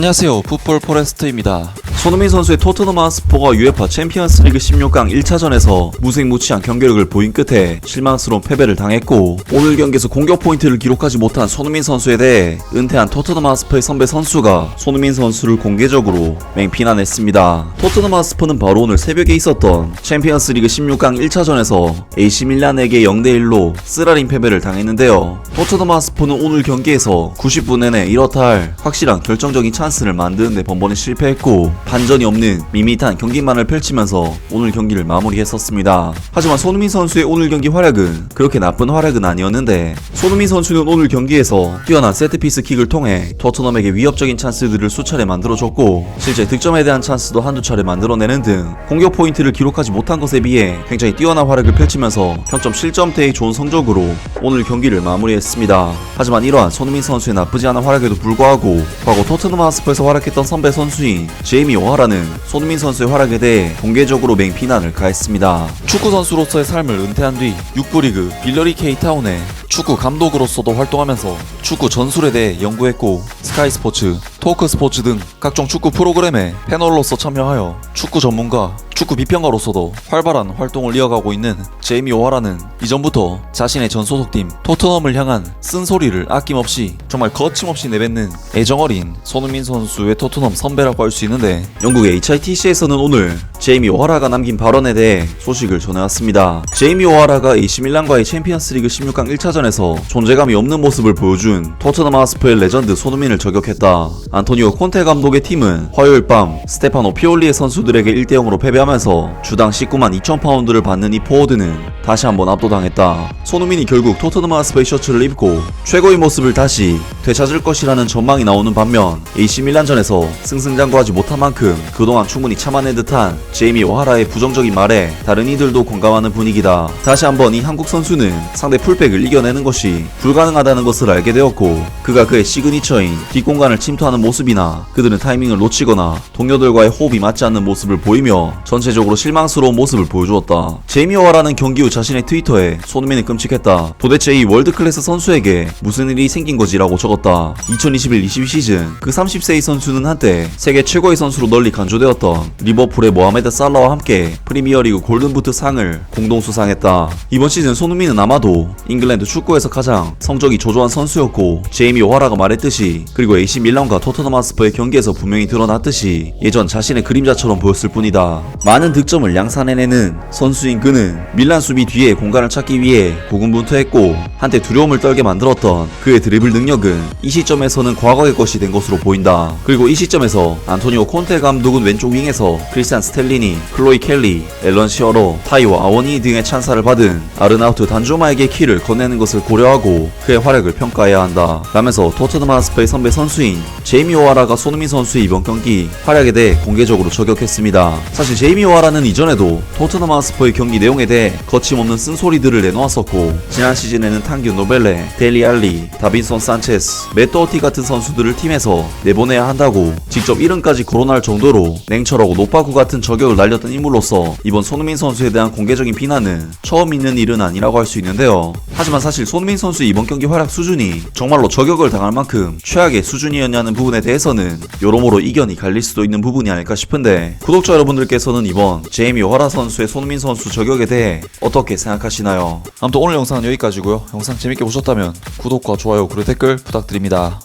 안녕하세요, 풋볼 포레스트입니다. 손흥민 선수의 토트넘 핫스퍼가 UEFA 챔피언스 리그 16강 1차전에서 무색무취한 경기력을 보인 끝에 실망스러운 패배를 당했고, 오늘 경기에서 공격 포인트를 기록하지 못한 손흥민 선수에 대해 은퇴한 토트넘 핫스퍼의 선배 선수가 손흥민 선수를 공개적으로 맹비난했습니다. 토트넘 핫스퍼는 바로 오늘 새벽에 있었던 챔피언스 리그 16강 1차전에서 AC 밀란에게 0대1로 쓰라린 패배를 당했는데요. 토트넘 핫스퍼는 오늘 경기에서 90분 내내 이렇다 할 확실한 결정적인 찬스를 만드는데 번번이 실패했고, 반전이 없는 밋밋한 경기만을 펼치면서 오늘 경기를 마무리했었습니다. 하지만 손흥민 선수의 오늘 경기 활약은 그렇게 나쁜 활약은 아니었는데, 손흥민 선수는 오늘 경기에서 뛰어난 세트피스 킥을 통해 토트넘에게 위협적인 찬스들을 수차례 만들어줬고, 실제 득점에 대한 찬스도 한두 차례 만들어내는 등 공격 포인트를 기록하지 못한 것에 비해 굉장히 뛰어난 활약을 펼치면서 평점 실점대의 좋은 성적으로 오늘 경기를 마무리했습니다. 하지만 이러한 손흥민 선수의 나쁘지 않은 활약에도 불구하고 과거 토트넘 핫스퍼에서 활약했던 선배 선수인 제이미 오하라는 손흥민 선수의 활약에 대해 공개적으로 맹비난을 가했습니다. 축구 선수로서의 삶을 은퇴한 뒤 6부 리그 빌러리 케이타운에 축구 감독으로서도 활동하면서 축구 전술에 대해 연구했고, 스카이 스포츠, 토크 스포츠 등 각종 축구 프로그램에 패널로서 참여하여 축구 전문가, 축구 비평가로서도 활발한 활동을 이어가고 있는 제이미 오하라는 이전부터 자신의 전 소속팀 토트넘을 향한 쓴소리를 아낌없이 정말 거침없이 내뱉는 애정어린 손흥민 선수의 토트넘 선배라고 할 수 있는데, 영국의 HITC에서는 오늘 제이미 오하라가 남긴 발언에 대해 소식을 전해왔습니다. 제이미 오하라가 AC 밀란과의 챔피언스 리그 16강 1차전에서 존재감이 없는 모습을 보여준 토트넘 핫스퍼의 레전드 손흥민을 저격했다. 안토니오 콘테 감독의 팀은 화요일 밤 스테파노 피올리의 선수들에게 1대0으로 패배하면서 주당 19만 2천 파운드를 받는 이 포워드는 다시 한번 압도당했다. 손흥민이 결국 토트넘 핫스퍼의 셔츠를 입고 최고의 모습을 다시 되찾을 것이라는 전망이 나오는 반면, AC 밀란전에서 승승장구하지 못한 만큼 그동안 충분히 참아낸 듯한 제이미 오하라의 부정적인 말에 다른 이들도 공감하는 분위기다. 다시 한번 이 한국 선수는 상대 풀백을 이겨내는 것이 불가능하다는 것을 알게 되었고, 그가 그의 시그니처인 뒷공간을 침투하는 모습이나 그들은 타이밍을 놓치거나 동료들과의 호흡이 맞지 않는 모습을 보이며 전체적으로 실망스러운 모습을 보여주었다. 제이미 오하라는 경기 후 자신의 트위터에 손흥민은 끔찍했다. 도대체 이 월드클래스 선수에게 무슨 일이 생긴 거지라고 적었다. 2021-22 시즌 그 30세의 선수는 한때 세계 최고의 선수로 널리 간주되었던 리버풀의 모하메드 살라와 함께 프리미어리그 골든부트 상을 공동 수상했다. 이번 시즌 손흥민은 아마도 잉글랜드 축구에서 가장 성적이 저조한 선수였고, 제이미 오하라가 말했듯이, 그리고 AC 밀란과 토트넘 핫스퍼의 경기에서 분명히 드러났듯이 예전 자신의 그림자처럼 보였을 뿐이다. 많은 득점을 양산해내는 선수인 그는 밀란 수비 뒤에 공간을 찾기 위해 고군분투했고, 한때 두려움을 떨게 만들었던 그의 드리블 능력은 이 시점에서는 과거의 것이 된 것으로 보인다. 그리고 이 시점에서 안토니오 콘테 감독은 왼쪽 윙에서 크리스찬 스텔리니, 클로이 켈리, 앨런 시어러, 타이워 아워니 등의 찬사를 받은 아르나우트 단조마에게 키를 건네는 것을 고려하고 그의 활약을 평가해야 한다 라면서 토트넘 핫스퍼의 선배 선수인 제이미 오하라가 손흥민 선수의 이번 경기 활약에 대해 공개적으로 저격했습니다. 사실 제이미 오하라는 이전에도 토트넘 핫스퍼의 경기 내용에 대해 거침없는 쓴소리들을 내놓았었고, 지난 시즌에는 탕규 노벨레, 델리 알리, 다빈손 산체스, 맷도어티 같은 선수들을 팀에서 내보내야 한다고 직접 이름까지 거론할 정도로 냉철하고 노빠구 같은 저격을 날렸던 인물로서 이번 손흥민 선수에 대한 공개적인 비난은 처음 있는 일은 아니라고 할 수 있는데요. 하지만 사실 손흥민 선수의 이번 경기 활약 수준이 정말로 저격을 당할 만큼 최악의 수준이었냐는 부분에 대해서는 여러모로 이견이 갈릴 수도 있는 부분이 아닐까 싶은데, 구독자 여러분들께서는 이번 제이미 오하라 선수의 손흥민 선수 저격에 대해 어떻게 생각하시나요? 아무튼 오늘 영상은 여기까지고요. 영상 재밌게 보셨다면 구독과 좋아요 그리고 댓글 부탁드립니다.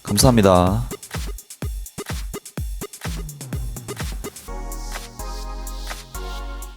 감사합니다.